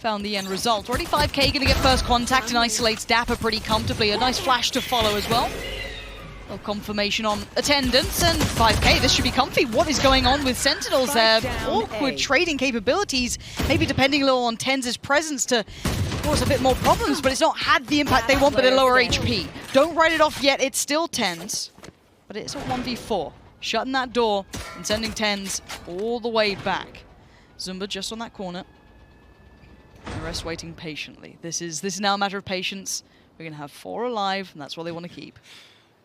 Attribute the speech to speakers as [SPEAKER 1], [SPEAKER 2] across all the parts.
[SPEAKER 1] found the end result. Already 5K going to get first contact and isolates Dapper pretty comfortably. A nice flash to follow as well. A confirmation on attendance, and 5K, this should be comfy. What is going on with Sentinels there? Awkward trading capabilities, maybe depending a little on tenz's presence to cause a bit more problems, but it's not had the impact they want, but at lower HP. Don't write it off yet, it's still tenz, but it's a 1v4. Shutting that door and sending tenz all the way back. Zumba just on that corner. The rest waiting patiently. This is now a matter of patience. We're going to have 4 alive, and that's what they want to keep.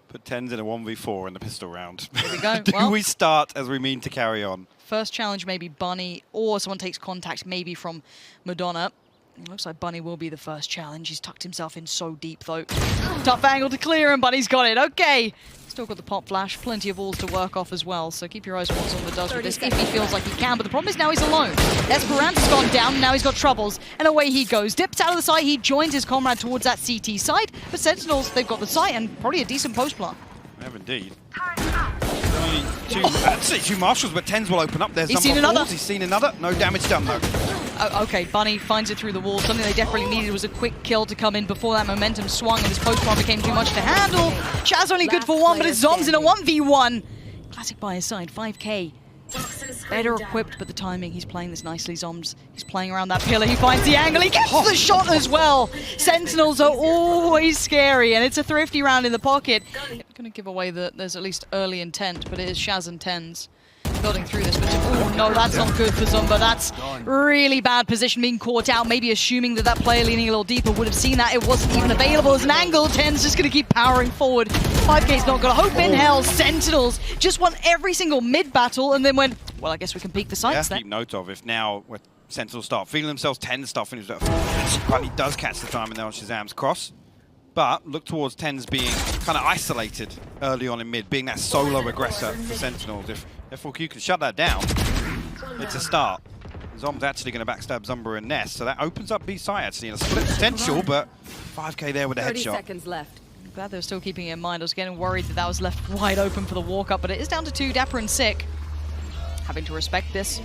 [SPEAKER 2] Put tenz in a 1v4 in the pistol round.
[SPEAKER 1] There we go.
[SPEAKER 2] Do we start as we mean to carry on?
[SPEAKER 1] First challenge maybe Bunny, or someone takes contact maybe from Madonna. It looks like Bunny will be the first challenge. He's tucked himself in so deep though. Tough angle to clear, and Bunny's got it. Okay. Still got the pop flash, plenty of walls to work off as well, so keep your eyes on what Zumba does with this if he feels like he can, but the problem is now he's alone. Esperanza's gone down, now he's got troubles, and away he goes. Dips out of the site, he joins his comrade towards that CT side, but Sentinels, they've got the site and probably a decent post plant.
[SPEAKER 2] We have indeed. Only two marshals, but tenz will open up. There's
[SPEAKER 1] He's seen another.
[SPEAKER 2] He's seen another. No damage done though.
[SPEAKER 1] Okay, Bunny finds it through the wall. Something they desperately needed was a quick kill to come in before that momentum swung and his post-plant became too much to handle. Shaz only good for 1, but it's Zombs in a 1v1. Classic by his side, 5K. Better equipped, but the timing, he's playing this nicely, Zombs. He's playing around that pillar, he finds the angle, he gets the shot as well. Sentinels are always scary, and it's a thrifty round in the pocket. I'm gonna give away that there's at least early intent, but it is Shaz and tenz building through this. But oh no, that's not good for Zumba. That's really bad position, being caught out, maybe assuming that that player leaning a little deeper would have seen that. It wasn't even available as an angle. tenz just going to keep powering forward. 5K's not got a hope in hell. Sentinels just won every single mid battle and then went, well, I guess we can peek the sights then.
[SPEAKER 2] Keep note of if now Sentinels start feeling themselves, tenz start feeling themselves. Bunny does catch the timing there on Shazam's cross. But look towards tenz being kind of isolated early on in mid, being that solo aggressor for Sentinels. If F4Q can shut that down, it's a start. Zomb's actually going to backstab Zumba and Nest, so that opens up B side actually in a split potential, but 5K there with a
[SPEAKER 3] 30
[SPEAKER 2] headshot.
[SPEAKER 3] seconds left.
[SPEAKER 1] I'm glad they were still keeping it in mind. I was getting worried that that was left wide open for the walk-up, but it is down to 2, Dapper and Sick. Having to respect this.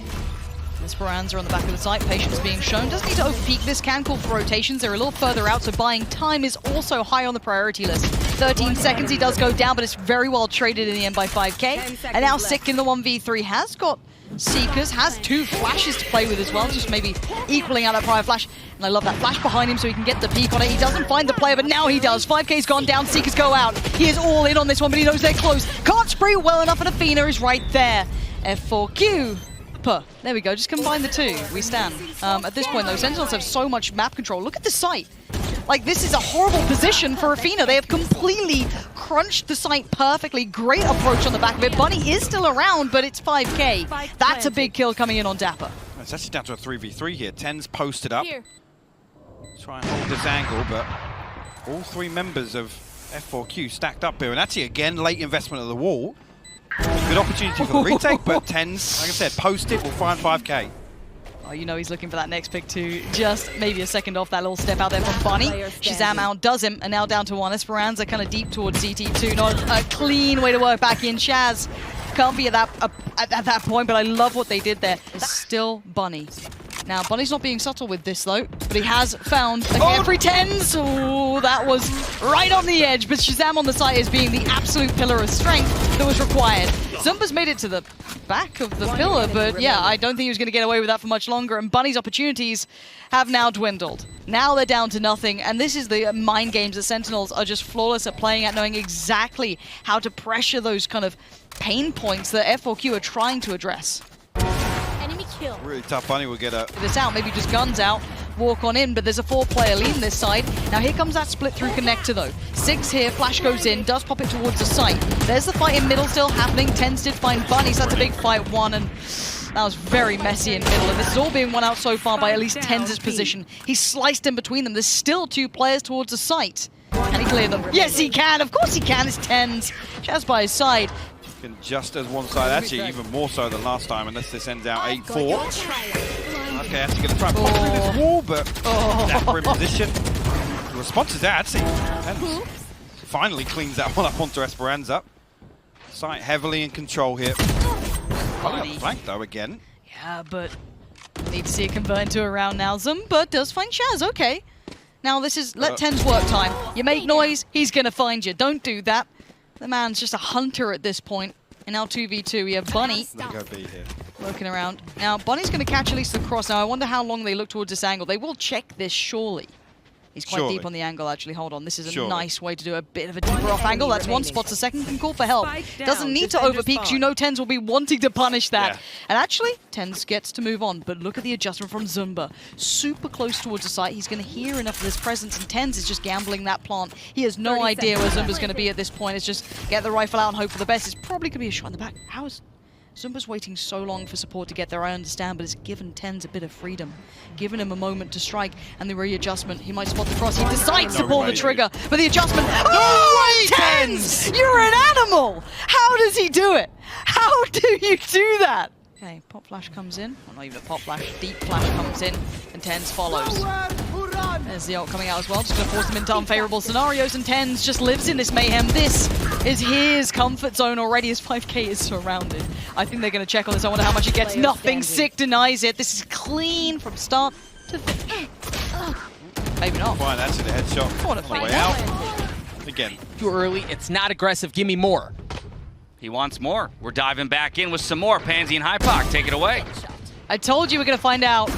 [SPEAKER 1] Esperanza on the back of the site, patience being shown. Doesn't need to over-peak this, can call for rotations. They're a little further out, so buying time is also high on the priority list. 13 seconds, he does go down, but it's very well traded in the end by 5K. And now Sick in the 1v3 has got Seekers, has 2 flashes to play with as well, just maybe equaling out that prior flash. And I love that flash behind him so he can get the peek on it. He doesn't find the player, but now he does. 5K's gone down, Seekers go out. He is all in on this one, but he knows they're close. Can't spree well enough, and Athena is right there. F4Q. There we go, just combine the 2, we stand. At this point though, Sentinels have so much map control. Look at the site. Like, this is a horrible position for Athena. They have completely crunched the site perfectly. Great approach on the back of it. Bunny is still around, but it's 5K. That's a big kill coming in on Dapper.
[SPEAKER 2] It's actually down to a 3v3 here. tenz posted up. Try and hold this angle, but all 3 members of F4Q stacked up here. And actually, again, late investment of the wall. Good opportunity for the retake, but tenz, like I said, posted, will find 5K.
[SPEAKER 1] Oh, you know he's looking for that next pick too. Just maybe a second off that little step out there from Bunny. Shazam outdoes him, and now down to 1. Esperanza kind of deep towards CT2. Not a clean way to work back in. Shaz can't be at that point, but I love what they did there. It's still Bunny. Now, Bunny's not being subtle with this, though, but he has found every tenz. Oh, that was right on the edge, but Shazam on the site is being the absolute pillar of strength that was required. Zumba's made it to the back of the pillar, but yeah, I don't think he was going to get away with that for much longer, and Bunny's opportunities have now dwindled. Now they're down to nothing, and this is the mind games that Sentinels are just flawless at playing at, knowing exactly how to pressure those kind of pain points that F4Q are trying to address.
[SPEAKER 3] Enemy kill.
[SPEAKER 2] Really tough. Bunny will get a...
[SPEAKER 1] This out, maybe just guns out, walk on in, but there's a 4-player lead on this side. Now here comes that split through connector though. 6 here, flash goes in, does pop it towards the site. There's the fight in middle still happening. tenz did find Bunny, so that's a big fight 1, and that was very messy in middle. And this is all being won out so far by at least tenz's position. He's sliced in between them. There's still 2 players towards the site. Can he clear them? Yes, he can. Of course he can. It's tenz. Just by his side.
[SPEAKER 2] Just as one side, actually even more so than last time, unless this ends out 8-4. Okay, actually going to try and pop through this wall, but Dapper in position. The response is there, actually. tenz finally cleans that one up onto Esperanza. Sight heavily in control here. Probably got flanked though again.
[SPEAKER 1] Yeah, but need to see it convert into a round now. Zumba does find Shaz, okay. Now this is let tenz work time. You make noise, he's gonna find you. Don't do that. The man's just a hunter at this point. And now 2v2, we have Bunny lurking around. Now Bunny's gonna catch at least the cross. Now I wonder how long they look towards this angle. They will check this surely. He's quite deep on the angle, actually. Hold on, this is a nice way to do a bit of a deeper off angle. That's one spot. The second can call for help. Doesn't need to overpeak, because you know tenz will be wanting to punish that. And actually, tenz gets to move on. But look at the adjustment from Zumba. Super close towards the site. He's going to hear enough of his presence, and tenz is just gambling that plant. He has no idea where Zumba's going to be at this point. It's just get the rifle out and hope for the best. It's probably going to be a shot in the back. How is... Zumba's waiting so long for support to get there, I understand, but it's given tenz a bit of freedom. Given him a moment to strike, and the readjustment. He might spot the cross. He decides to pull the trigger, but the adjustment... Oh, tenz! You're an animal! How does he do it? How do you do that? Okay, pop flash comes in. Well, not even a pop flash, deep flash comes in, and tenz follows. There's the ult coming out as well, just going to force them into unfavorable scenarios, and tenz just lives in this mayhem. This is his comfort zone already, as 5k is surrounded. I think they're going to check on this. I wonder how much he gets. Nothing. Sick denies it. This is clean from start to finish. Maybe not.
[SPEAKER 2] Fine, that's it. A headshot.
[SPEAKER 1] On
[SPEAKER 2] the way out. Again.
[SPEAKER 4] Too early. It's not aggressive. Give me more.
[SPEAKER 5] He wants more. We're diving back in with some more. Pansy and Hypoc, take it away.
[SPEAKER 1] I told you we're going to find out,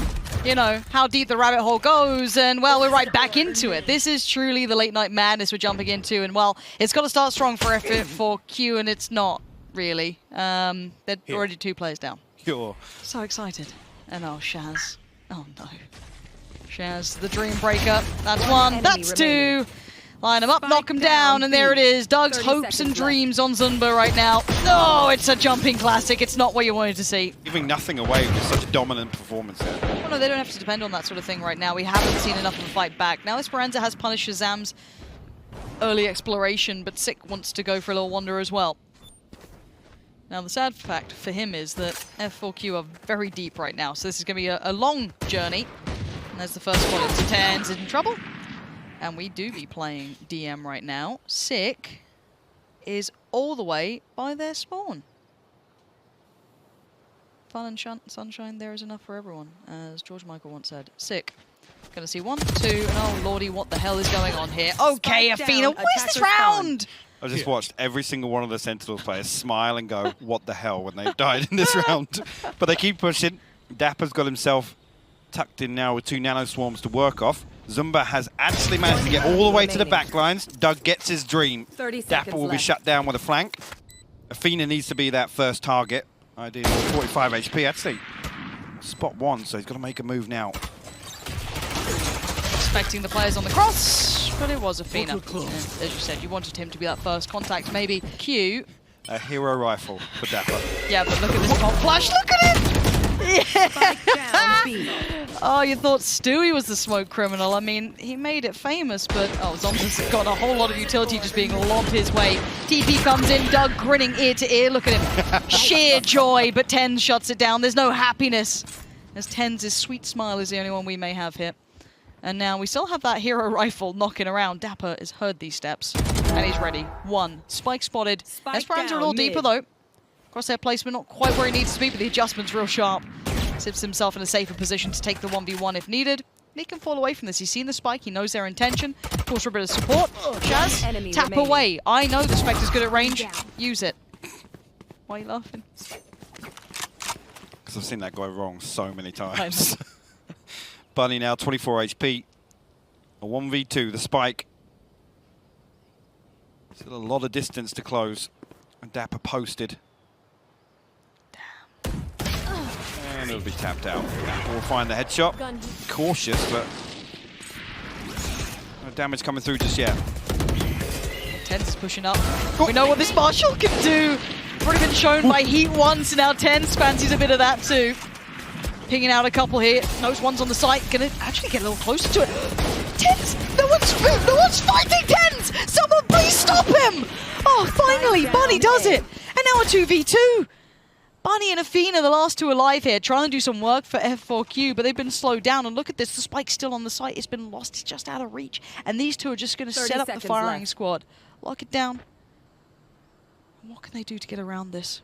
[SPEAKER 1] you know, how deep the rabbit hole goes, and, well, we're right back into it. This is truly the late night madness we're jumping into, and, well, it's got to start strong for F4Q, and it's not, really. They're already 2 players down. So excited. And oh, Shaz. Oh, no. Shaz, the dream breaker. That's 1. That's 2. Line him up, knock him down, and there it is. Doug's hopes and dreams on Zumba right now. No, it's a jumping classic. It's not what you wanted to see.
[SPEAKER 2] Giving nothing away with such a dominant performance there.
[SPEAKER 1] Well, no, they don't have to depend on that sort of thing right now. We haven't seen enough of a fight back. Now Esperanza has punished Shazam's early exploration, but Sick wants to go for a little wander as well. Now, the sad fact for him is that F4Q are very deep right now, so this is going to be a long journey. And there's the first one. It's tenz in trouble. And we do be playing DM right now. Sick is all the way by their spawn. Fun and sunshine, there is enough for everyone, as George Michael once said. Sick. Gonna see 1, 2, and oh lordy, what the hell is going on here? Okay, Athena, where's this round?
[SPEAKER 2] I just watched every single one of the Sentinels players smile and go, what the hell, when they've died in this round. But they keep pushing. Dapper's got himself tucked in now with 2 nano swarms to work off. Zumba has actually managed to get all the way to the back lines. Doug gets his dream. Dapper will be shut down with a flank. Athena needs to be that first target. Ideally 45 HP. Actually, spot 1, so he's got to make a move now.
[SPEAKER 1] Expecting the players on the cross, but it was Athena. And as you said, you wanted him to be that first contact. Maybe Q.
[SPEAKER 2] A hero rifle for Dapper.
[SPEAKER 1] Yeah, but look at this pop flash. Look at it! Yeah. Oh, you thought Stewie was the smoke criminal. I mean, he made it famous, but oh, Zombs has got a whole lot of utility just being lobbed his way. TP comes in, Doug grinning ear to ear. Look at him. Sheer joy, but tenz shuts it down. There's no happiness, as tenz's sweet smile is the only one we may have here. And now we still have that hero rifle knocking around. Dapper has heard these steps, and he's ready. 1. Spike spotted. Esperanza a little deeper, though. Crosshair placement not quite where it needs to be, but the adjustment's real sharp. Sips himself in a safer position to take the 1v1 if needed. And he can fall away from this. He's seen the spike. He knows their intention. Calls for a bit of support. Shaz, tap away. I know the Spectre's good at range. Use it. Why are you laughing?
[SPEAKER 2] Because I've seen that go wrong so many times. Bunny now 24 HP. A 1v2, the spike. Still a lot of distance to close. And Dapper posted. And it'll be tapped out. We'll find the headshot. Cautious, but no damage coming through just yet.
[SPEAKER 1] tenz is pushing up. We know what this Marshall can do. Already been shown by Heat once, now tenz fancies a bit of that too. Pinging out a couple here. Knows one's on the site. Gonna actually get a little closer to it. tenz! No one's fighting tenz! Someone please stop him! Oh, finally, Bunny does it! And now a 2v2. Bunny and Athena, the last 2 alive here, trying to do some work for F4Q, but they've been slowed down. And look at this, the spike's still on the site. It's been lost, it's just out of reach. And these 2 are just going to set up the firing squad. Lock it down. And what can they do to get around this?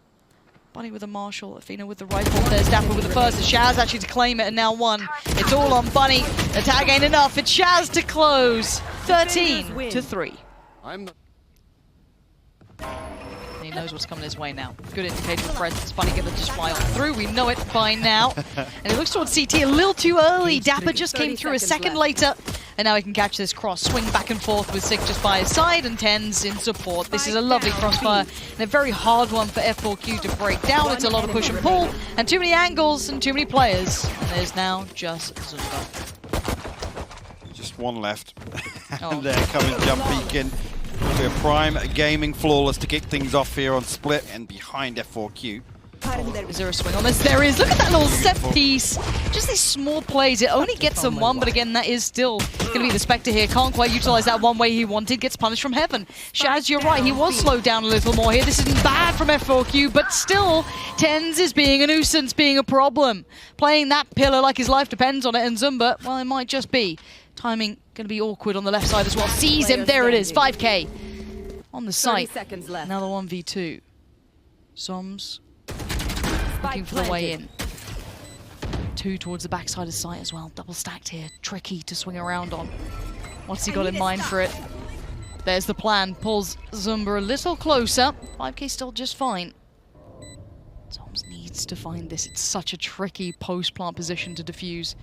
[SPEAKER 1] Bunny with a Marshall, Athena with the rifle, there's Dapper with the first, and Shaz actually to claim it, and now one. It's all on Bunny. The tag ain't enough, it's Shaz to close. 13-3. He knows what's coming his way now. Good indicator for presence. Bunny gonna just fly on through. We know it by now. And it looks towards CT a little too early. Dapper just came through a second later. And now he can catch this cross. Swing back and forth with Sick just by his side and tenz in support. This is a lovely crossfire and a very hard one for F4Q to break down. It's a lot of push and pull and too many angles and too many players. And there's now just Zumba.
[SPEAKER 2] Just one left.
[SPEAKER 1] Oh.
[SPEAKER 2] And there coming Jump Beacon. We're prime gaming flawless to kick things off here on split and behind F4Q.
[SPEAKER 1] Is there a swing on this? There is. Look at that little set piece. Just these small plays. It only gets them one, but again, that is still going to be the Spectre here. Can't quite utilize that one way he wanted. Gets punished from heaven. Shaz, you're right. He was slowed down a little more here. This isn't bad from F4Q, but still, tenz is being a nuisance, being a problem. Playing that pillar like his life depends on it, and Zumba, well, it might just be. Timing going to be awkward on the left side as well. Sees him. There it is. 5K on the site. Another 1v2. Zombs looking for the way in. 2 towards the backside of site as well. Double stacked here. Tricky to swing around on. What's he got in mind for it? There's the plan. Pulls Zumba a little closer. 5K still just fine. Zombs needs to find this. It's such a tricky post-plant position to defuse.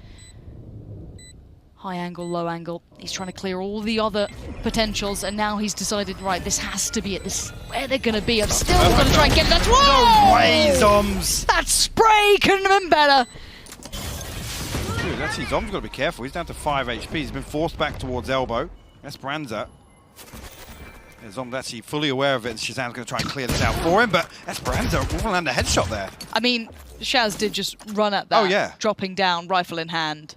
[SPEAKER 1] High angle, low angle. He's trying to clear all the other potentials, and now he's decided, right, this has to be it. This is where they're going to be. I'm still going to try and get that. Whoa!
[SPEAKER 2] No way, Zombs!
[SPEAKER 1] That spray couldn't have been better.
[SPEAKER 2] Dude, actually, Zombs got to be careful. He's down to 5 HP. He's been forced back towards elbow. Esperanza. Zombs actually fully aware of it, and Shazam's going to try and clear this out for him, but Esperanza will land a headshot there.
[SPEAKER 1] I mean, Shaz did just run at that.
[SPEAKER 2] Oh, yeah.
[SPEAKER 1] Dropping down, rifle in hand.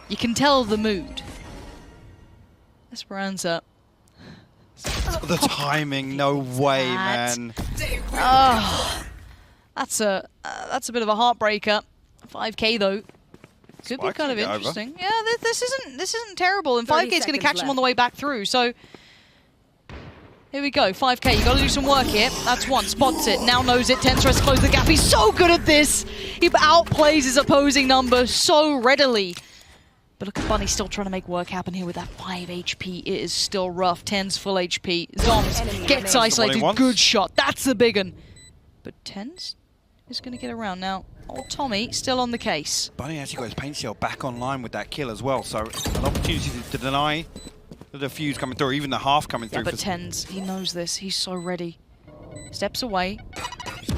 [SPEAKER 1] You can tell the mood. Esperanza.
[SPEAKER 2] The timing, no way, man.
[SPEAKER 1] Oh, that's a bit of a heartbreaker. 5K though. Could be kind of interesting. Yeah, this isn't terrible, and 5K is going to catch him on the way back through. So here we go. 5K. You got to do some work here. That's one. Spots it. Now knows it. tenz tries to close the gap. He's so good at this. He outplays his opposing number so readily. But look at Bunny still trying to make work happen here with that 5 HP. It is still rough. tenz full HP. Zombs gets isolated. Good shot. That's the big one. But tenz is going to get around now. Old Tommy still on the case.
[SPEAKER 2] Bunny actually got his paint shell back online with that kill as well, so an opportunity to deny the defuse coming through, even the half coming through.
[SPEAKER 1] Yeah, but tenz, he knows this. He's so ready. Steps away.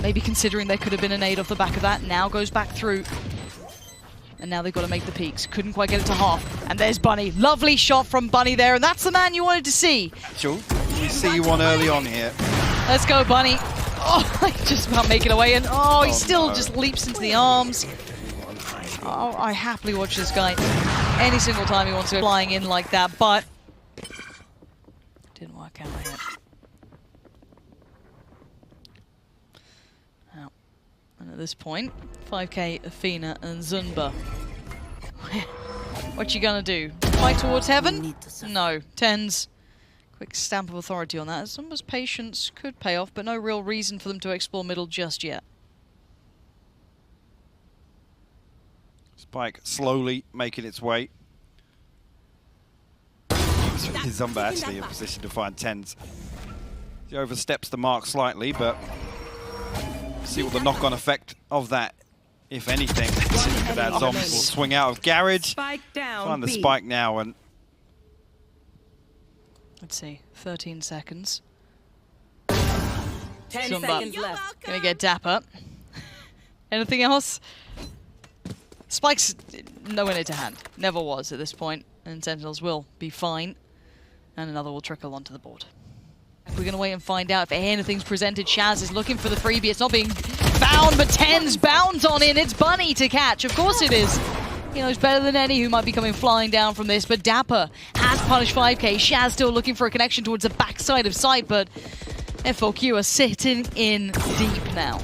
[SPEAKER 1] Maybe considering there could have been a nade off the back of that. Now goes back through. And now they've got to make the peaks. Couldn't quite get it to half. And there's Bunny. Lovely shot from Bunny there. And that's the man you wanted to see.
[SPEAKER 2] Actual, we see one early on here.
[SPEAKER 1] Let's go, Bunny. Oh, I just about make it away. And oh, he still just leaps into the arms. Oh, I happily watch this guy any single time he wants to go flying in like that. But didn't work out yet. Now, and at this point, 5K, Athena, and Zumba. What you gonna do? Fight towards heaven? No. tenz. Quick stamp of authority on that. Zumba's patience could pay off, but no real reason for them to explore middle just yet.
[SPEAKER 2] Spike slowly making its way. Zumba actually in position to find tenz. He oversteps the mark slightly, but see what the knock-on effect of that, if anything. Look at that, Zombs will swing out of garage. Find the spike now, and
[SPEAKER 1] let's see, 13 seconds.
[SPEAKER 3] 10
[SPEAKER 1] Zumba
[SPEAKER 3] seconds left.
[SPEAKER 1] gonna get Dapper. Anything else? Spike's nowhere near to hand. Never was at this point, and Sentinels will be fine. And another will trickle onto the board. We're gonna wait and find out if anything's presented. Shaz is looking for the freebie. It's not being found, but tenz bounds on in. It's Bunny to catch. Of course it is. He knows better than any who might be coming flying down from this, but Dapper has punished 5K. Shaz still looking for a connection towards the backside of sight, but F4Q are sitting in deep now.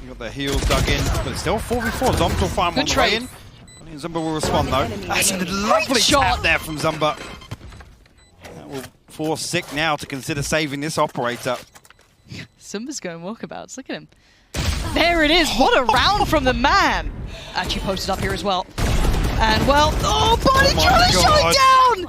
[SPEAKER 2] you got their heels dug in, but it's still 4v4. Zombs will find one way in. I think Zumba will respond though. That's a lovely shot there from Zumba. That will force Sick now to consider saving this operator.
[SPEAKER 1] Zumba's going walkabouts. Look at him. There it is. What a round from the man. Actually posted up here as well. And well, oh, Bunny trying to shut down!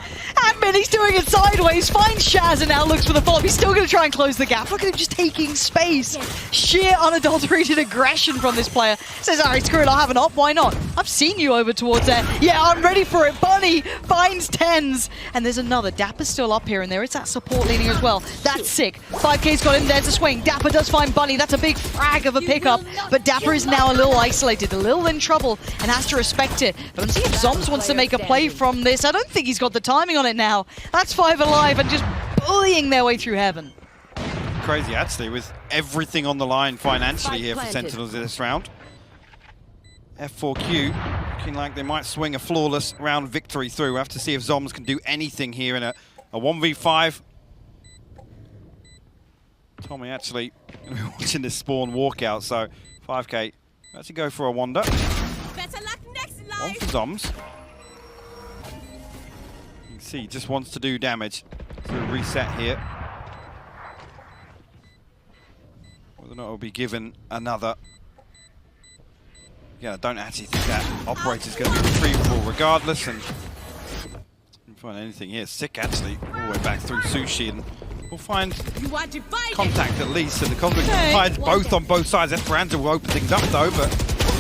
[SPEAKER 1] And he's doing it sideways, finds Shaz and now looks for the follow-up. He's still going to try and close the gap. Look at him just taking space. Sheer unadulterated aggression from this player. Says, all right, screw it, I'll have an op, why not? I've seen you over towards there. Yeah, I'm ready for it. Bunny finds tenz. And there's another. Dapper's still up here, and there is that support leading as well. That's sick. 5K's got him, there's a swing. Dapper does find Bunny. That's a big frag of a pickup. But Dapper is now a little isolated, a little in trouble, and has to respect it. But I'm seeing if zombs wants to make a play from this. I don't think he's got the timing on it now. That's 5 alive and just bullying their way through heaven.
[SPEAKER 2] Crazy, actually, with everything on the line financially here for Sentinels in this round. F4Q looking like they might swing a flawless round victory through. We'll have to see if zombs can do anything here in a 1v5. Tommy actually watching this spawn walkout, so 5K. Let's go for a wander.
[SPEAKER 3] Better luck next in life.
[SPEAKER 2] One for zombs. You can see he just wants to do damage. So reset here. Whether or not it will be given another. Yeah, I don't actually think that operator's going to be retrievable regardless. And can't find anything here. Sick actually, all the way back through Sushi, and we'll find contact at least. And the conflict finds both on both sides. Esperanza will open things up though, but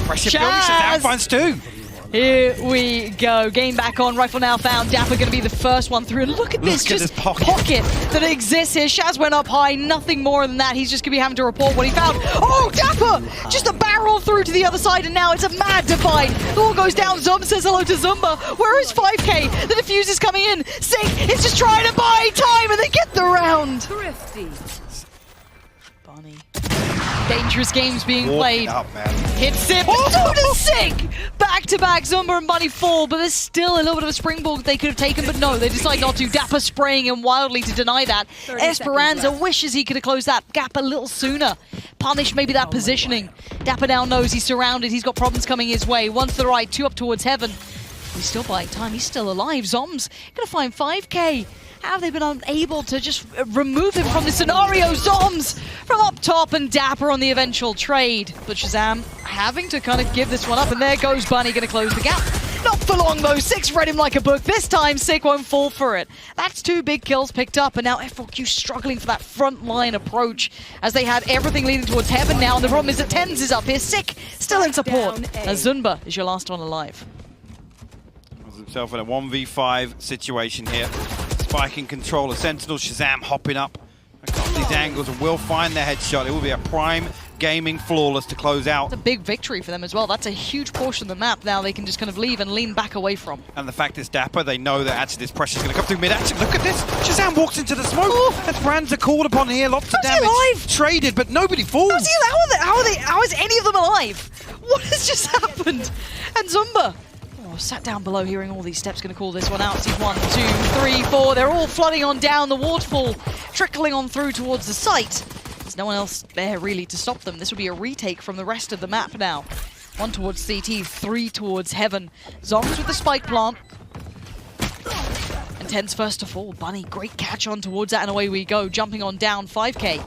[SPEAKER 2] pressure Shaz finds two.
[SPEAKER 1] Here we go. Game back on. Rifle now found. Dapper going to be the first one through. And look at this, just pocket that exists here. Shaz went up high. Nothing more than that. He's just going to be having to report what he found. Oh, Dapper! Just a barrel through to the other side, and now it's a mad divide. The wall goes down. Zumba says hello to Zumba. Where is 5K? The defuse is coming in. Sink is just trying to buy time, and they get the round.
[SPEAKER 3] Thrifty.
[SPEAKER 1] Bunny. Dangerous games being played.
[SPEAKER 2] Up, man.
[SPEAKER 1] Hit Sip. So does Sink! Back-to-back, Zumba and Bunny fall, but there's still a little bit of a springboard they could have taken, but no, they decide not to. Dapper spraying him wildly to deny that. Esperanza wishes he could have closed that gap a little sooner. Punish maybe that positioning. Dapper now knows he's surrounded. He's got problems coming his way. One to the right, two up towards heaven. He's still buying time. He's still alive. Zombs gonna find 5K. How have they been unable to just remove him from the scenario? Zombs from up top and Dapper on the eventual trade. But Shazam having to kind of give this one up, and there goes Bunny, going to close the gap. Not for long though, Six read him like a book. This time Sick won't fall for it. That's 2 big kills picked up, and now F4Q struggling for that front line approach as they had everything leading towards heaven now, and the problem is that tenz is up here. Sick still in support. As Zumba is your last one alive.
[SPEAKER 2] Himself in a 1v5 situation here. Spike in control of Sentinels. Shazam hopping up across these angles and will find their headshot. It will be a prime gaming flawless to close out.
[SPEAKER 1] It's a big victory for them as well. That's a huge portion of the map now they can just kind of leave and lean back away from.
[SPEAKER 2] And the fact is Dapper, they know that actually this pressure is going to come through mid. Actually, look at this. Shazam walks into the smoke. Esperanza called upon here. Lots of damage.
[SPEAKER 1] Alive?
[SPEAKER 2] Traded, but nobody falls.
[SPEAKER 1] How is any of them alive? What has just happened? And Zumba. Sat down below, hearing all these steps, going to call this one out. See 1, 2, 3, 4. They're all flooding on down. The waterfall trickling on through towards the site. There's no one else there really to stop them. This will be a retake from the rest of the map now. 1 towards CT, 3 towards heaven. Zombs with the spike plant. And tenz first to fall. Bunny, great catch on towards that, and away we go. Jumping on down. 5K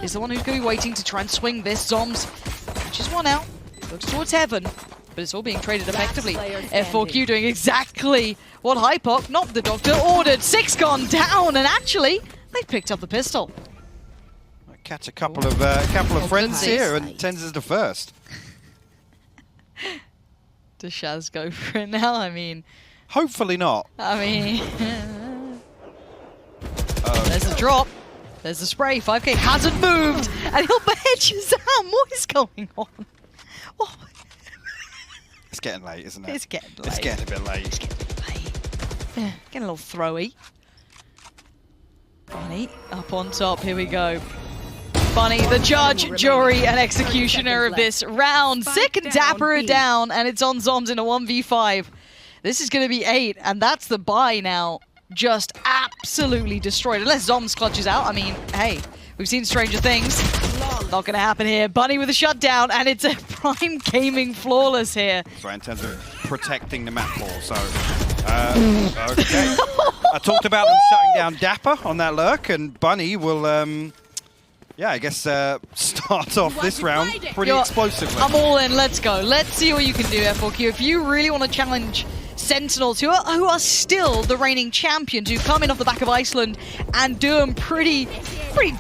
[SPEAKER 1] is the one who's going to be waiting to try and swing this. Zombs catches one out. Looks towards heaven. But it's all being traded effectively. F4Q doing exactly what Hypoc, not the doctor, ordered. 6 gone down, and actually, they've picked up the pistol.
[SPEAKER 2] Catch a couple of friends here, and tenz is the first.
[SPEAKER 1] Does Shaz go for it now? I mean...
[SPEAKER 2] Hopefully not.
[SPEAKER 1] I mean... There's a drop. There's a spray. 5K hasn't moved, and he'll behead Shazam. What is going on? What?
[SPEAKER 2] It's getting late, isn't it?
[SPEAKER 1] It's getting late.
[SPEAKER 2] It's getting a bit late.
[SPEAKER 1] It's getting a bit late. Yeah, getting a little throwy. Bunny up on top. Here we go. Bunny, the judge, jury, and executioner of this round. Sick and Dapper are down, and it's on Zombs in a 1v5. This is going to be 8, and that's the buy now. Just absolutely destroyed. Unless Zombs clutches out. I mean, hey, we've seen stranger things. Not going to happen here. Bunny with a shutdown, and it's a prime gaming flawless here.
[SPEAKER 2] Right, in terms of protecting the map ball, so... okay. I talked about them shutting down Dapper on that lurk, and Bunny will... Yeah, I guess start off this round pretty explosively.
[SPEAKER 1] I'm all in. Let's go. Let's see what you can do, F4Q. If you really want to challenge Sentinels, who are still the reigning champions, who come in off the back of Iceland and do them pretty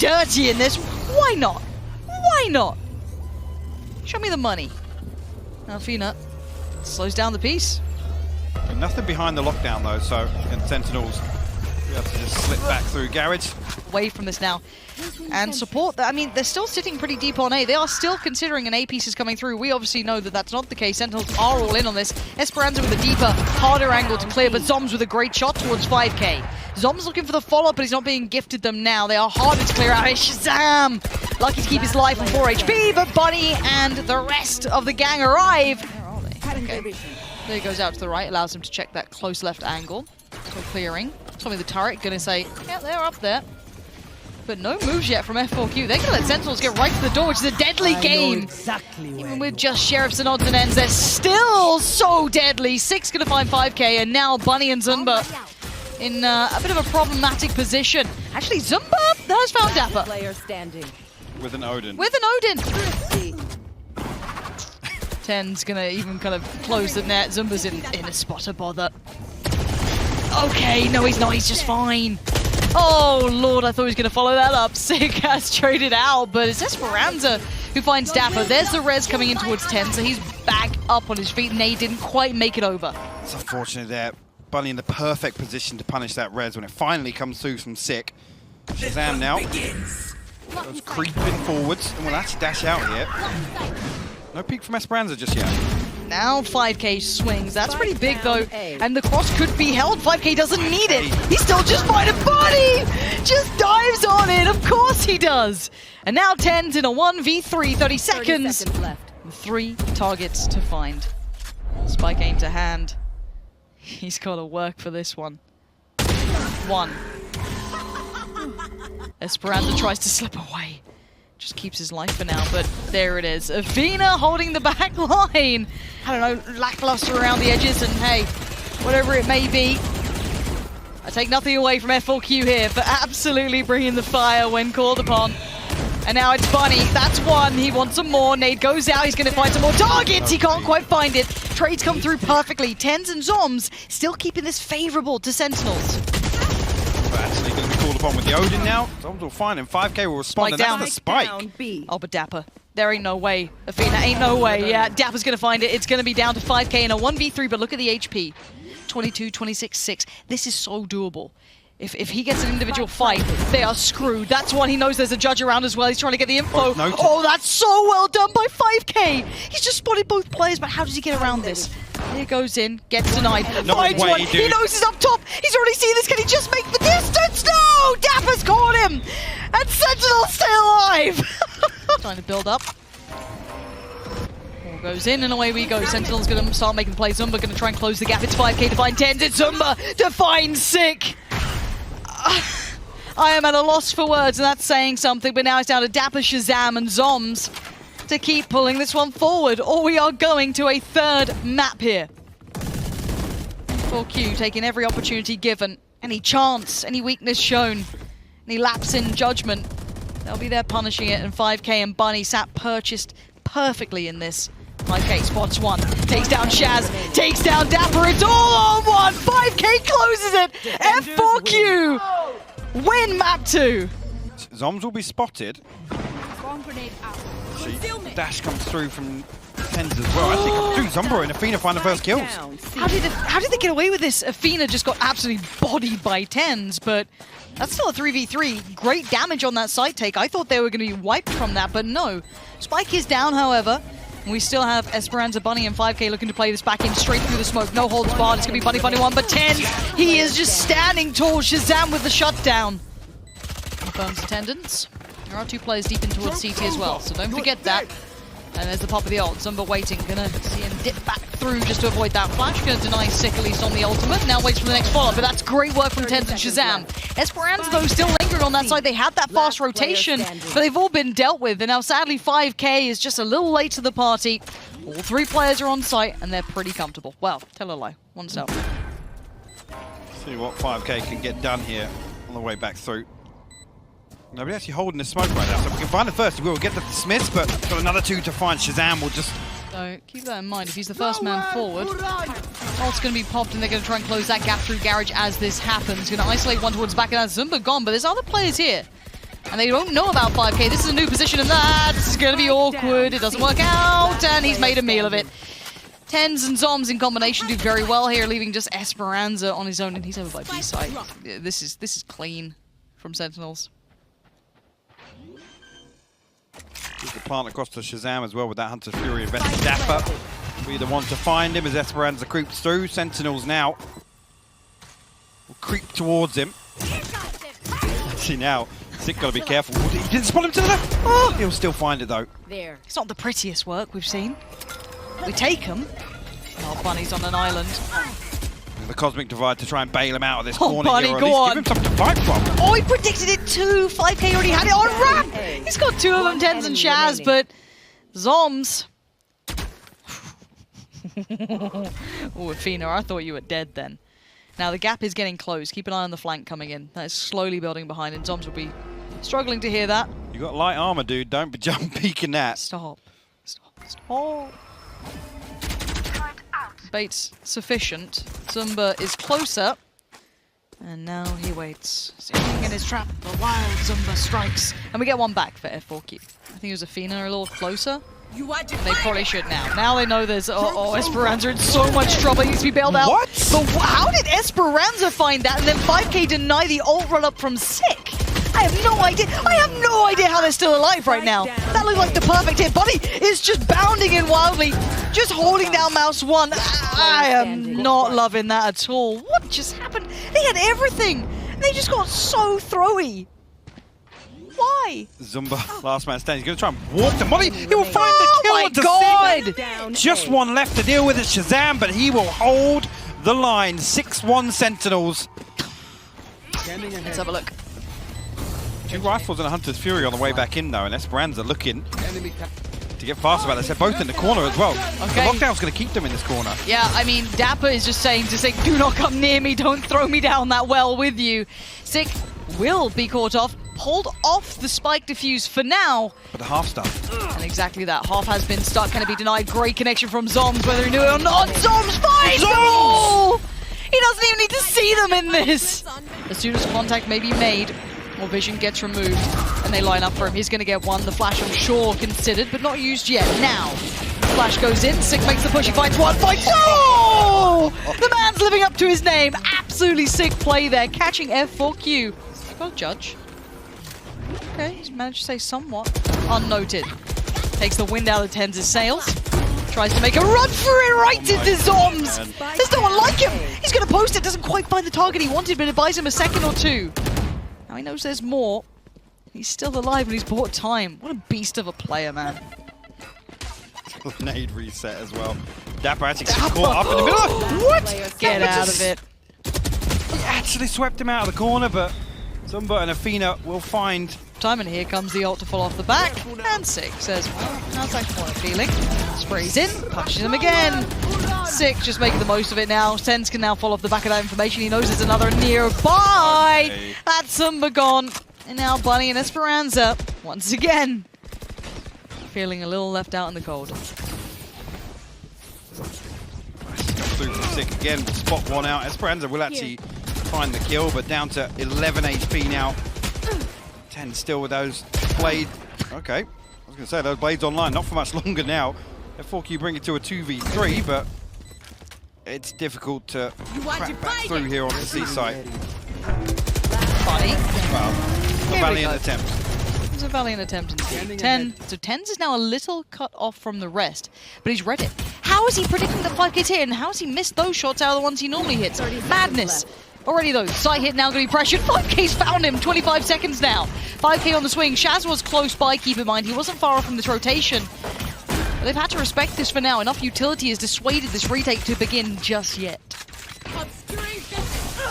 [SPEAKER 1] dirty in this, why not? Why not? Show me the money. Alfina slows down the piece.
[SPEAKER 2] And nothing behind the lockdown though, so and Sentinels you have to just slip back through garage.
[SPEAKER 1] Away from this now. And support that. I mean, they're still sitting pretty deep on A. They are still considering an A piece is coming through. We obviously know that that's not the case. Sentinels are all in on this. Esperanza with a deeper, harder angle to clear, but Zombs with a great shot towards 5k. Zombs looking for the follow-up, but he's not being gifted them now. They are harder to clear out. It's Shazam! Lucky to keep his life on 4 HP, but Bunny and the rest of the gang arrive. Where are they? Okay. There he goes out to the right, allows him to check that close left angle. So clearing. Tommy the turret gonna say, yeah, they're up there. But no moves yet from F4Q. They're gonna let Sentinels get right to the door, which is a deadly game. Even with just sheriffs and odds and ends, they're still so deadly. 6 gonna find 5k, and now Bunny and Zumba in a bit of a problematic position. Actually, Zumba has found Dapper.
[SPEAKER 3] Player standing.
[SPEAKER 2] With an Odin.
[SPEAKER 1] With an Odin. Ten's gonna even kind of close the net. Zumba's in a spot of bother. Okay, no he's not, he's just fine. Oh lord, I thought he was gonna follow that up. Sick has traded out, but it's Esperanza who finds Dapper. There's the res coming in towards Ten, so he's back up on his feet. Nate didn't quite make it over.
[SPEAKER 2] It's unfortunate there. Bunny in the perfect position to punish that res when it finally comes through from Sick. Shazam now. Goes creeping forwards and will actually dash out here. No peek from Esperanza just yet.
[SPEAKER 1] Now 5k swings. That's pretty big though. And the cross could be held. 5k doesn't need it. He's still just fighting. Bunny just dives on it. Of course he does. And now Ten's in a 1v3. 30 seconds
[SPEAKER 3] left.
[SPEAKER 1] 3 targets to find. Spike aim to hand. He's got to work for this one. 1. Esperanza tries to slip away. Just keeps his life for now, but there it is. Avina holding the back line. I don't know, lackluster around the edges, and hey, whatever it may be, I take nothing away from F4Q here for absolutely bringing the fire when called upon. And now it's Bunny. That's 1. He wants some more. Nade goes out. He's going to find some more targets. He can't quite find it. Trades come through perfectly. Tenz and Zombs still keeping this favorable to Sentinels.
[SPEAKER 2] We're actually going to be called upon with the Odin now. Zombs will find him. 5k will respond,
[SPEAKER 1] Spike
[SPEAKER 2] and
[SPEAKER 1] down.
[SPEAKER 2] that's the spike.
[SPEAKER 1] Oh, but Dapper. There ain't no way. Athena, ain't no way. Yeah, Dapper's going to find it. It's going to be down to 5k in a 1v3, but look at the HP. 22, 26, 6. This is so doable. If he gets an individual fight, they are screwed. That's one. He knows there's a judge around as well. He's trying to get the info. Oh, that's so well done by 5k. He's just spotted both players, but how does he get around this? Here goes in, gets denied. Finds one. He knows he's up top. He's already seen this. Can he just make the distance? No! Dapper's caught him! And Sentinel's still alive! Trying to build up. Ball goes in and away we go. Sentinel's going to start making plays. Zumba going to try and close the gap. It's 5k to find Tenz. It's Zumba to find Sick. I am at a loss for words, and that's saying something, but now it's down to Dapper, Shazam, and Zombs to keep pulling this one forward, or we are going to a 3rd map here. 4Q taking every opportunity given, any chance, any weakness shown, any lapse in judgment. They'll be there punishing it, and 5k and Bunny sat purchased perfectly in this. 5k spots 1, takes down Shaz, takes down Dapper, it's all on 1, 5k closes it, F4Q win map 2.
[SPEAKER 2] Zombs will be spotted. Dash comes through from Tenz as well. Actually comes through. Zumba and Athena find the first kills.
[SPEAKER 1] How did they get away with this? Athena just got absolutely bodied by Tenz, but that's still a 3v3. Great damage on that side take. I thought they were going to be wiped from that, but no. Spike is down, however. We still have Esperanza, Bunny, and 5k looking to play this back in straight through the smoke. No holds barred. It's going to be Bunny 1, but Tenz, he is just standing tall. Shazam with the shutdown. Confirms attendance. There are 2 players deep in towards CT as well, so don't forget that. And there's the pop of the ult. Zumba waiting. Gonna see him dip back through just to avoid that flash. Gonna deny Sick at least on the ultimate. Now waits for the next follow-up, but that's great work from Tenz and Shazam. Esperanza, though, still lingering on that side. They had that fast rotation, but they've all been dealt with. And now, sadly, 5k is just a little late to the party. All 3 players are on site, and they're pretty comfortable. Well, tell a lie. 1 cell.
[SPEAKER 2] See what 5k can get done here on the way back through. Nobody actually holding the smoke right now, so if we can find the first, we will get the dismiss, but got another 2 to find. Shazam will just...
[SPEAKER 1] So keep that in mind. If he's the first man forward, ult's going to be popped and they're going to try and close that gap through garage as this happens. Going to isolate one towards the back, and that's Zumba gone, but there's other players here. And they don't know about 5K. This is a new position, and this is going to be awkward. It doesn't work out, and he's made a meal of it. Tenz and Zombs in combination do very well here, leaving just Esperanza on his own, and he's over by B side. Yeah, this is clean from Sentinels.
[SPEAKER 2] The plant across to Shazam as well with that Hunter's Fury invested. Dapper will be the one to find him as Esperanza creeps through. Sentinels now will creep towards him. Actually now, Sick got to be careful. He didn't spot him to the left. Oh, he'll still find it though.
[SPEAKER 3] There.
[SPEAKER 1] It's not the prettiest work we've seen. We take him. Oh, Bunny's on an island.
[SPEAKER 2] The Cosmic Divide to try and bail him out of this
[SPEAKER 1] Oh,
[SPEAKER 2] corner
[SPEAKER 1] Bunny,
[SPEAKER 2] here, or at
[SPEAKER 1] go
[SPEAKER 2] least
[SPEAKER 1] on.
[SPEAKER 2] give him something to fight from.
[SPEAKER 1] Oh, he predicted it too. 5K already had it on ramp. He's got 2 of them, Tenz and Shaz, but Zombs. Oh, Athena, I thought you were dead then. Now the gap is getting closed. Keep an eye on the flank coming in. That is slowly building behind, and Zombs will be struggling to hear that.
[SPEAKER 2] You got light armor, dude. Don't be jump peeking that.
[SPEAKER 1] Stop. Stop. Stop. Bait's sufficient. Zumba is closer. And now he waits. Sitting in his trap, the wild Zumba strikes. And we get one back for F4Q. I think it was Athena a little closer.
[SPEAKER 3] You are
[SPEAKER 1] And they probably should now. Now they know there's... Oh, Esperanza in so much trouble. He needs to be bailed out.
[SPEAKER 2] What?
[SPEAKER 1] But how did Esperanza find that? And then 5K deny the ult run up from Sick. I have no idea. I have no idea how they're still alive right now. That looked like the perfect hit. Bunny is just bounding in wildly, just holding down mouse 1. I am not loving that at all. What just happened? They had everything. They just got so throwy. Why?
[SPEAKER 2] Zumba, last man standing. He's going to try and walk the money. He will find the kill.
[SPEAKER 1] my
[SPEAKER 2] to
[SPEAKER 1] God.
[SPEAKER 2] Sick. Just one left to deal with it, Shazam, but he will hold the line. 6-1 Sentinels.
[SPEAKER 1] Let's have a look.
[SPEAKER 2] 2 rifles and a Hunter's Fury on the way back in though, and Esperanza looking to get faster about this. They're both in the corner as well.
[SPEAKER 1] Okay.
[SPEAKER 2] The lockdown's going to keep them in this corner.
[SPEAKER 1] Yeah, I mean, Dapper is just saying to Sick, do not come near me, don't throw me down that well with you. Sick will be caught off, pulled off the spike defuse for now.
[SPEAKER 2] But the half stuff.
[SPEAKER 1] And exactly that, half has been stuck, can it be denied? Great connection from Zombs, whether he knew it or not. Zombs finds them all! He doesn't even need to see them in this. As soon as contact may be made, or vision gets removed, and they line up for him. He's going to get one. The flash, I'm sure, considered, but not used yet. Now, flash goes in. Sick makes the push. He finds one. Finds... Oh! The man's living up to his name. Absolutely sick play there. Catching F4Q. Well, judge. Okay, he's managed to stay somewhat unnoted. Takes the wind out of Tenz's sails. Tries to make a run for it right into Zombs. There's no one like him. He's going to post it. Doesn't quite find the target he wanted, but it buys him a second or 2. Now he knows there's more. He's still alive and he's bought time. What a beast of a player, man.
[SPEAKER 2] Nade reset as well. Dapper actually gets caught up in the middle. What?
[SPEAKER 1] Get out of it.
[SPEAKER 2] He actually swept him out of the corner, but Zumba and Athena will find...
[SPEAKER 1] Time, and here comes the ult to fall off the back. And Sick says, well, how's that corner feeling? Sprays in, punches him again. Sick just making the most of it now. Tenz can now fall off the back of that information. He knows there's another nearby.
[SPEAKER 2] Okay.
[SPEAKER 1] That's Zumba gone. And now Bunny and Esperanza, once again, feeling a little left out in the cold.
[SPEAKER 2] Through from Sick again, spot one out. Esperanza will actually find the kill, but down to 11 HP now. 10 still with those blades. Okay, I was going to say those blades online, not for much longer now. F4Q bring it to a 2v3, but it's difficult to crack back through here on the seaside.
[SPEAKER 1] Bunny.
[SPEAKER 2] Well, a valiant attempt.
[SPEAKER 1] It was a valiant attempt indeed. So Tenz is now a little cut off from the rest, but he's read it. How is he predicting that 5K's hit, and how has he missed those shots out of the ones he normally hits? Madness. Already though, side hit now going to be pressured. 5K's found him, 25 seconds now. 5K on the swing. Shaz was close by, keep in mind. He wasn't far off from this rotation. But they've had to respect this for now. Enough utility has dissuaded this retake to begin just yet.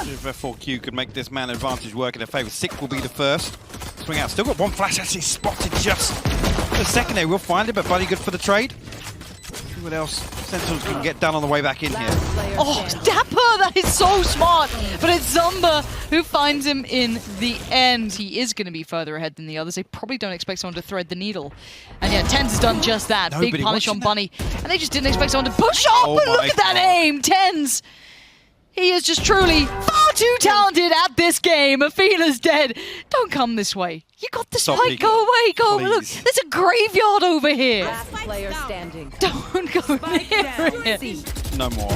[SPEAKER 2] If F4Q could make this man advantage work in their favour, Sick will be the first. Swing out, still got one flash actually spotted just the second. They will find it, but bloody good for the trade. See what else Sentinels can get done on the way back in here.
[SPEAKER 1] Oh, Dapper! That is so smart! But it's Zumba who finds him in the end. He is going to be further ahead than the others. They probably don't expect someone to thread the needle. And yeah, tenz has done just that.
[SPEAKER 2] Nobody
[SPEAKER 1] Big punish on
[SPEAKER 2] watching
[SPEAKER 1] Bunny. And they just didn't expect someone to push up!
[SPEAKER 2] Oh
[SPEAKER 1] But look
[SPEAKER 2] my
[SPEAKER 1] at that
[SPEAKER 2] God.
[SPEAKER 1] aim! tenz! He is just truly far too talented at this game. Athena's dead. Don't come this way. You got the
[SPEAKER 2] Stop
[SPEAKER 1] spike.
[SPEAKER 2] peeking.
[SPEAKER 1] Go away. Go. Look,
[SPEAKER 2] Please.
[SPEAKER 1] there's a graveyard over here.
[SPEAKER 3] Last player standing.
[SPEAKER 1] Don't go near it.
[SPEAKER 2] No more.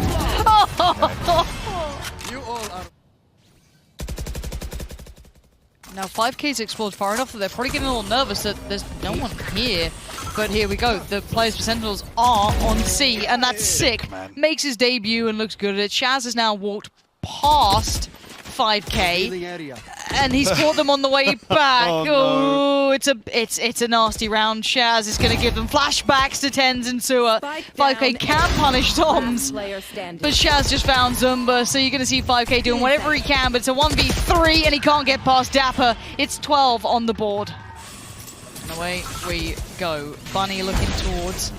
[SPEAKER 1] Now 5K's explored far enough that they're probably getting a little nervous that there's no one here. But here we go. The players for Sentinels are on C, and that's sick.
[SPEAKER 2] Man.
[SPEAKER 1] Makes his debut and looks good at it. Shaz has now walked past 5K, and he's caught them on the way back.
[SPEAKER 2] Oh,
[SPEAKER 1] Oh, it's a nasty round. Shaz is going to give them flashbacks to tenz and Sewer. 5K can punish zombs.
[SPEAKER 3] Player standing.
[SPEAKER 1] But Shaz just found Zumba, so you're going to see 5K doing whatever he can, but it's a 1v3 and he can't get past Dapper. It's 12 on the board. And away we go. Bunny looking towards,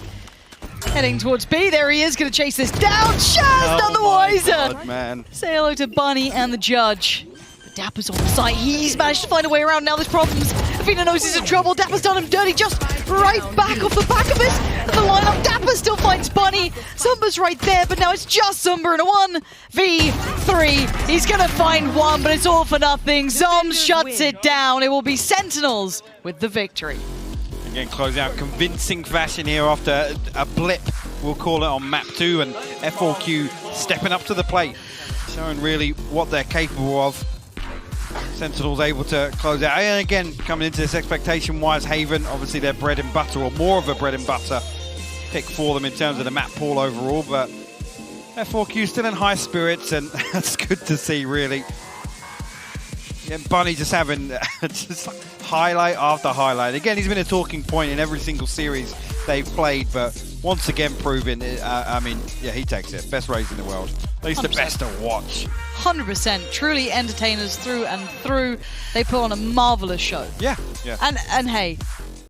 [SPEAKER 1] heading towards B. There he is, going to chase this down. Shaz, none the wiser.
[SPEAKER 2] God, man.
[SPEAKER 1] Say hello to Bunny and the judge. But Dapper's on the site. He's managed to find a way around. Now there's problems. Athena knows he's in trouble. Dapper's done him dirty just right back off the back of it. And the lineup, Dapper still finds Bunny. Zumba's right there, but now it's just Zumba in a 1v3. He's going to find one, but it's all for nothing. Zombs shuts it down. It will be Sentinels with the victory.
[SPEAKER 2] Again, close out convincing fashion here after a blip, we'll call it, on map 2, and F4Q stepping up to the plate, showing really what they're capable of. Sentinels able to close out, and again, coming into this expectation-wise, Haven, obviously their bread and butter, or more of a bread and butter pick for them in terms of the map pool overall, but F4Q still in high spirits, and that's good to see, really. Yeah, Bunny just having just highlight after highlight. Again, he's been a talking point in every single series they've played, but once again proving, I mean, yeah, he takes it. Best raise in the world. At least the
[SPEAKER 1] 100%.
[SPEAKER 2] best to watch.
[SPEAKER 1] 100%. Truly entertainers through and through. They put on a marvelous show.
[SPEAKER 2] Yeah, yeah.
[SPEAKER 1] And hey,